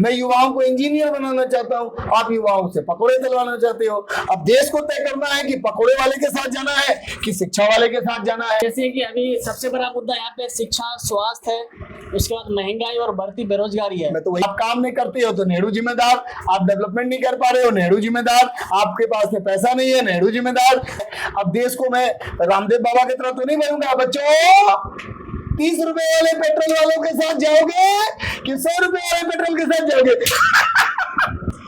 मैं युवाओं को इंजीनियर बनाना चाहता हूँ, आप युवाओं से पकौड़े तलवाना चाहते हो। अब देश को तय करना है कि पकौड़े वाले के साथ जाना है कि शिक्षा वाले के साथ जाना है। जैसे कि अभी सबसे बड़ा मुद्दा यहाँ पे शिक्षा, स्वास्थ्य है, उसके बाद महंगाई और बढ़ती बेरोजगारी है। मैं तो वही, आप काम नहीं करते हो तो नेहरू जिम्मेदार, आप डेवलपमेंट नहीं कर पा रहे हो नेहरू जिम्मेदार, आपके पास में पैसा नहीं है नेहरू जिम्मेदार। अब देश को मैं रामदेव बाबा की तरह तो नहीं बनूंगा। बच्चों 30 रुपए वाले पेट्रोल वालों के साथ जाओगे कि 100 रुपए वाले पेट्रोल के साथ जाओगे?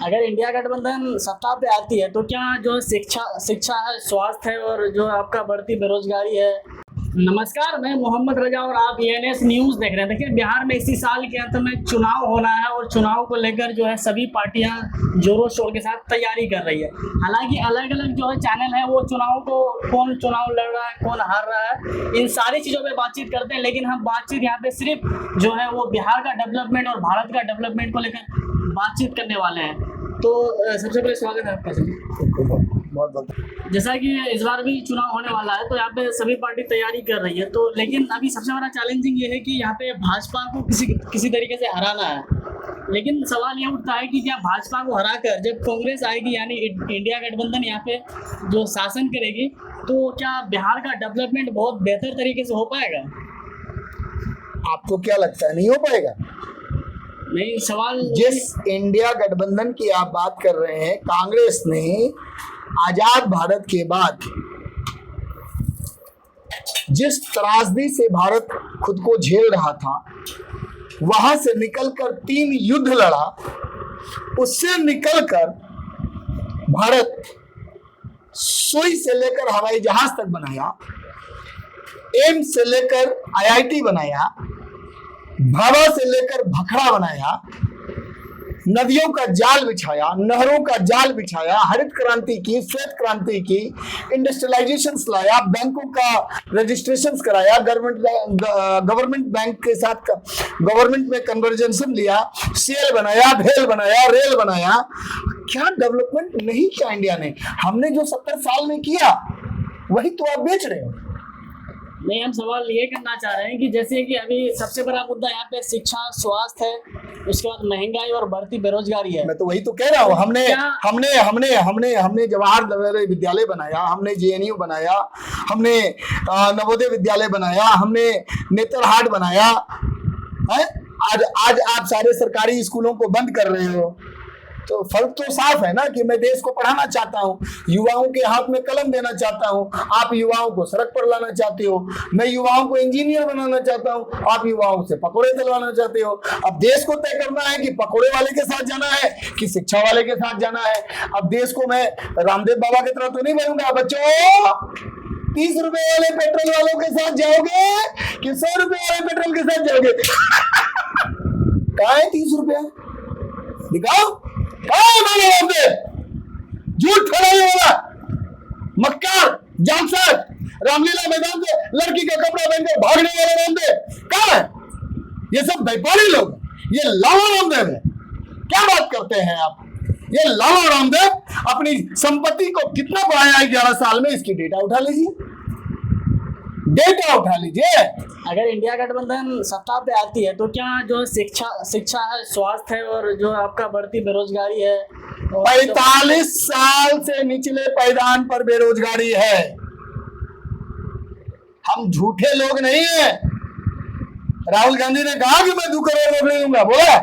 अगर इंडिया गठबंधन सत्ता पे आती है तो क्या जो शिक्षा है, स्वास्थ्य है और जो आपका बढ़ती बेरोजगारी है। नमस्कार, मैं मोहम्मद रजा और आप ENS न्यूज़ देख रहे हैं। देखिए, बिहार में इसी साल के अंत में चुनाव होना है और चुनाव को लेकर जो है सभी पार्टियां जोरों शोर के साथ तैयारी कर रही है। हालांकि अलग अलग जो है चैनल है वो चुनाव को, कौन चुनाव लड़ रहा है, कौन हार रहा है, इन सारी चीज़ों पे बातचीत करते हैं। लेकिन हम बातचीत यहाँ पे सिर्फ जो है वो बिहार का डेवलपमेंट और भारत का डेवलपमेंट को लेकर बातचीत करने वाले हैं। तो सबसे पहले स्वागत है आपका सर। बहुत बहुत। जैसा कि इस बार भी चुनाव होने वाला है तो यहाँ पे सभी पार्टी तैयारी कर रही है, तो लेकिन अभी सबसे बड़ा चैलेंजिंग ये है कि यहाँ पे भाजपा को किसी तरीके से हराना है। लेकिन सवाल ये उठता है कि क्या भाजपा को हराकर जब कांग्रेस आएगी, यानी इंडिया गठबंधन यहाँ पे जो शासन करेगी, तो क्या बिहार का डेवलपमेंट बहुत बेहतर तरीके से हो पाएगा? आपको क्या लगता है नहीं हो पाएगा? नहीं, सवाल जिस इंडिया गठबंधन की आप बात कर रहे हैं, कांग्रेस ने आजाद भारत के बाद जिस त्रासदी से भारत खुद को झेल रहा था, वहां से निकलकर 3 युद्ध लड़ा, उससे निकलकर भारत सुई से लेकर हवाई जहाज तक बनाया, एम्स से लेकर IIT बनाया, भाभा से लेकर भखड़ा बनाया, नदियों का जाल बिछाया, नहरों का जाल बिछाया, हरित क्रांति की, श्वेत क्रांति की, इंडस्ट्रियलाइजेशन लाया, बैंकों का रजिस्ट्रेशन कराया, गवर्नमेंट बैंक के साथ गवर्नमेंट में कन्वर्जेंशन लिया, सेल बनाया, भेल बनाया, रेल बनाया। क्या डेवलपमेंट नहीं किया इंडिया ने? हमने जो 70 साल में किया वही तो आप बेच रहे हो। नहीं, हम सवाल ये करना चाह रहे हैं कि जैसे कि अभी सबसे बड़ा मुद्दा यहाँ पे शिक्षा, स्वास्थ्य है, उसके बाद महंगाई और बढ़ती बेरोजगारी है। मैं तो वही तो कह रहा हूँ। हमने जवाहर विद्यालय बनाया, हमने JNU बनाया, हमने नवोदय विद्यालय बनाया, हमने नेतरहाट बनाया है। आज आप सारे सरकारी स्कूलों को बंद कर रहे हो, तो फर्क तो साफ है ना कि मैं देश को पढ़ाना चाहता हूँ, युवाओं के हाथ में कलम देना चाहता हूँ, आप युवाओं को सड़क पर लाना चाहते हो। मैं युवाओं को इंजीनियर बनाना चाहता हूँ, आप युवाओं से पकौड़े तलवाना चाहते हो। अब देश को तय करना है कि पकौड़े वाले के साथ जाना है कि शिक्षा वाले के साथ जाना है। अब देश को मैं रामदेव बाबा की तरह तो नहीं बनूंगा। बच्चों 30 रुपए वाले पेट्रोल वालों के साथ जाओगे कि 100 रुपए वाले पेट्रोल के साथ जाओगे? कहाँ है 30 रुपया? दिखाओ। झूठ फैलाने वाला, मक्कार, जालसाज, रामलीला मैदान से लड़की का कपड़ा पहनकर भागने वाले रामदेव कहाँ है? ये सब व्यापारी लोग, ये लाला रामदेव है। क्या बात करते हैं आप? ये लाला रामदेव अपनी संपत्ति को कितना बढ़ाया है 11 साल में, इसकी डेटा उठा लीजिए, डेटा उठा लीजिए। अगर इंडिया गठबंधन सत्ता पे आती है तो क्या जो शिक्षा है, स्वास्थ्य है और जो आपका बढ़ती बेरोजगारी है, 45 साल से निचले पायदान पर बेरोजगारी है। हम झूठे लोग नहीं हैं। राहुल गांधी ने कहा कि मैं 2 करोड़ नौकरी दूंगा, बोला?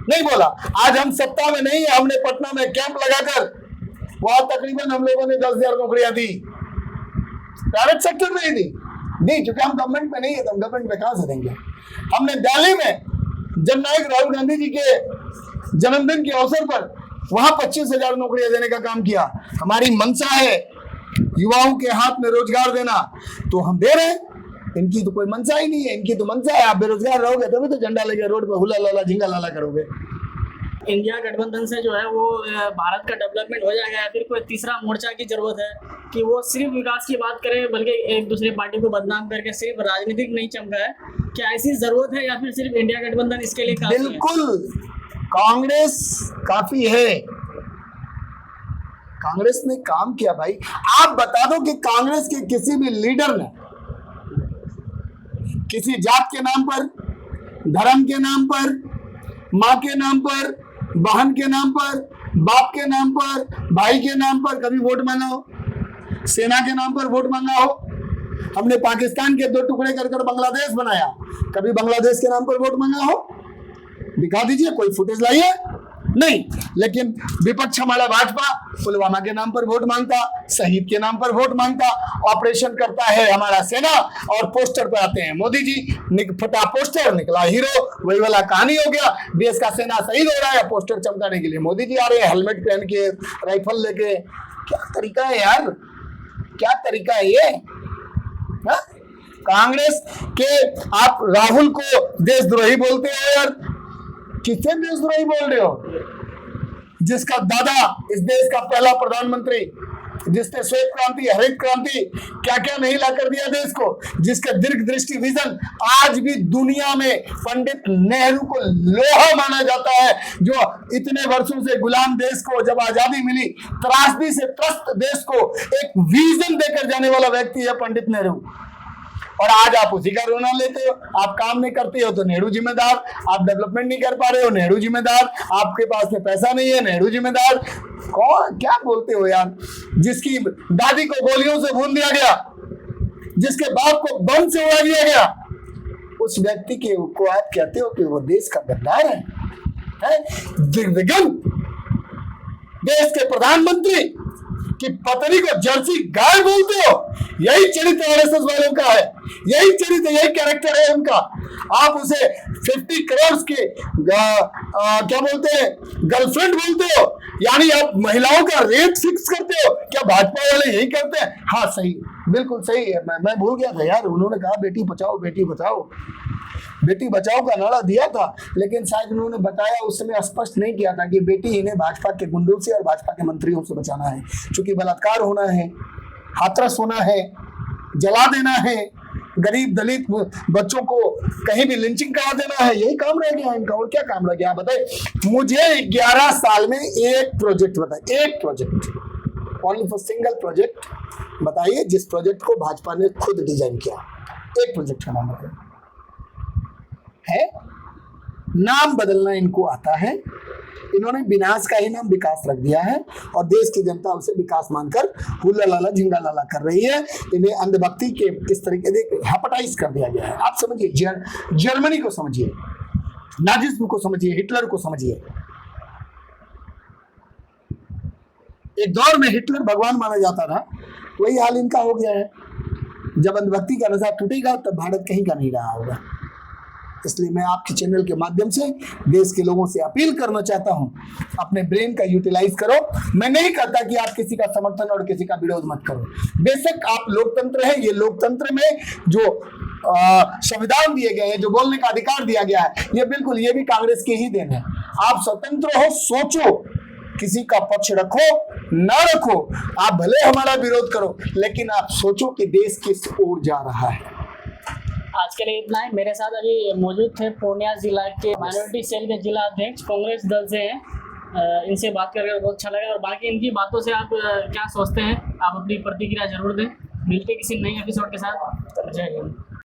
नहीं बोला। आज हम सत्ता में नहीं है, हमने पटना में कैंप लगाकर वहां तकरीबन हम लोगों ने 10,000 नौकरियां दी, प्राइवेट सेक्टर में ही दी, क्योंकि हम गवर्नमेंट में नहीं है, तो हम गवर्नमेंट में कहां से देंगे। हमने दिल्ली में जननायक राहुल गांधी जी के जन्मदिन के अवसर पर वहां 25,000 नौकरियां देने का काम किया। हमारी मंशा है युवाओं के हाथ में रोजगार देना, तो हम दे रहे हैं। इनकी तो कोई मंशा ही नहीं है, इनकी तो मंशा है आप बेरोजगार रहोगे तभी तो झंडा लेके रोड पर हुला लाला झिंगा लाला करोगे। इंडिया गठबंधन से जो है वो भारत का डेवलपमेंट हो जाएगा, या फिर कोई तीसरा मोर्चा की जरूरत है कि वो सिर्फ विकास की बात करे बल्कि एक दूसरे पार्टी को बदनाम करके सिर्फ राजनीतिक नहीं चमका है? क्या ऐसी जरूरत है या फिर सिर्फ इंडिया गठबंधन इसके लिए काफी है? बिल्कुल, कांग्रेस काफी है। कांग्रेस ने काम किया भाई। आप बता दो कि कांग्रेस के किसी भी लीडर ने किसी जात के नाम पर, धर्म के नाम पर, माँ के नाम पर, बहन के नाम पर, बाप के नाम पर, भाई के नाम पर कभी वोट मांगा हो? सेना के नाम पर वोट मांगा हो? हमने पाकिस्तान के 2 टुकड़े कर बांग्लादेश बनाया, कभी बांग्लादेश के नाम पर वोट मांगा हो? दिखा दीजिए, कोई फुटेज लाइए। नहीं। लेकिन विपक्ष हमारा भाजपा पुलवामा के नाम पर वोट मांगता, शहीद के नाम पर वोट मांगता, ऑपरेशन करता है हमारा सेना, और पोस्टर पर आते हैं मोदी जी, फटा पोस्टर निकला हीरो, वही वाला कहानी हो गया। देश का सेना शहीद हो रहा है, पोस्टर चमकाने के लिए मोदी जी आ रहे हैं हेलमेट पहन के, राइफल लेके। क्या तरीका है यार, क्या तरीका है ये? हा? कांग्रेस के आप राहुल को देशद्रोही बोलते हो यार। किसे देशद्रोही बोल रहे हो? जिसका दादा इस देश का पहला प्रधानमंत्री, जिसने श्वेत क्रांति, हरित क्रांति, क्या क्या नहीं ला कर दिया देश को, जिसका दीर्घ दृष्टि विजन आज भी दुनिया में पंडित नेहरू को लोहा माना जाता है, जो इतने वर्षों से गुलाम देश को जब आजादी मिली, त्रासदी से त्रस्त देश को एक विजन देकर जाने वाला व्यक्ति है पंडित नेहरू। और आज आप उसी का रोना लेते हो। आप काम नहीं करते हो तो नेहरू जिम्मेदार, आप डेवलपमेंट नहीं कर पा रहे हो नेहरू जिम्मेदार, आपके पास में पैसा नहीं है नेहरू जिम्मेदार। कौन क्या बोलते हो यार? जिसकी दादी को गोलियों से भून दिया गया, जिसके बाप को बम से उड़ा दिया गया, उस व्यक्ति के को आप कहते हो कि वो देश का गद्दार है? दिग्विजन देश के प्रधानमंत्री कि पत्नी को जर्सी गाय बोलते हो? यही चरित्र आरएसएस वालों का है, यही चरित्र, यही कैरेक्टर है उनका। आप उसे 50 करोड़ के क्या बोलते हैं, गर्लफ्रेंड बोलते हो, यानी आप महिलाओं का रेट फिक्स करते हो। क्या भाजपा वाले यही करते हैं? हाँ सही, बिल्कुल सही है। मैं भूल गया था यार, उन्होंने कहा बेटी बचाओ बेटी बचाओ, बेटी बचाओ का नारा दिया था, लेकिन शायद उन्होंने बताया उस समय स्पष्ट नहीं किया था कि बेटी इन्हें भाजपा के गुंडों से और भाजपा के मंत्रियों से बचाना है। क्योंकि बलात्कार होना है, हाथरस होना है, जला देना है, गरीब दलित बच्चों को कहीं भी लिंचिंग करा देना है, यही काम रह गया इनका। और क्या काम रह गया बताइए मुझे? 11 साल में एक प्रोजेक्ट बताइए, एक project, only for single project बताइए जिस प्रोजेक्ट को भाजपा ने खुद डिजाइन किया। एक प्रोजेक्ट का नाम बताइए। है नाम बदलना इनको आता है, इन्होंने विनाश का ही नाम विकास रख दिया है, और देश की जनता उसे विकास मानकर हुल्ला लाला झिंगा लाला कर रही है। इन्हें अंधभक्ति के किस तरीके से हेपेटाइज कर दिया गया है। आप समझिए, जर्मनी को समझिए, नाजिज्म को समझिए, हिटलर को समझिए। एक दौर में हिटलर भगवान माना जाता था, वही हाल इनका हो गया है। जब अंधभक्ति का नशा टूटेगा तब भारत कहीं का नहीं रहा होगा। इसलिए मैं आपके चैनल के माध्यम से देश के लोगों से अपील करना चाहता हूं, अपने ब्रेन का यूटिलाइज करो। मैं नहीं कहता कि आप किसी का समर्थन और किसी का विरोध मत करो। बेशक आप लोकतंत्र है, ये लोकतंत्र में जो संविधान दिए गए हैं, जो बोलने का अधिकार दिया गया है, ये बिल्कुल ये भी कांग्रेस की ही देन है। आप स्वतंत्र हो, सोचो, किसी का पक्ष रखो ना रखो, आप भले हमारा विरोध करो, लेकिन आप सोचो कि देश किस ओर जा रहा है। आज के लिए इतना ही। मेरे साथ अभी मौजूद थे पूर्णिया जिला के माइनॉरिटी सेल के जिला अध्यक्ष कांग्रेस दल से हैं। इनसे बात करके बहुत अच्छा लगा, और बाकी इनकी बातों से आप क्या सोचते हैं आप अपनी प्रतिक्रिया जरूर दें। मिलते किसी नई एपिसोड के साथ। जय हिंद।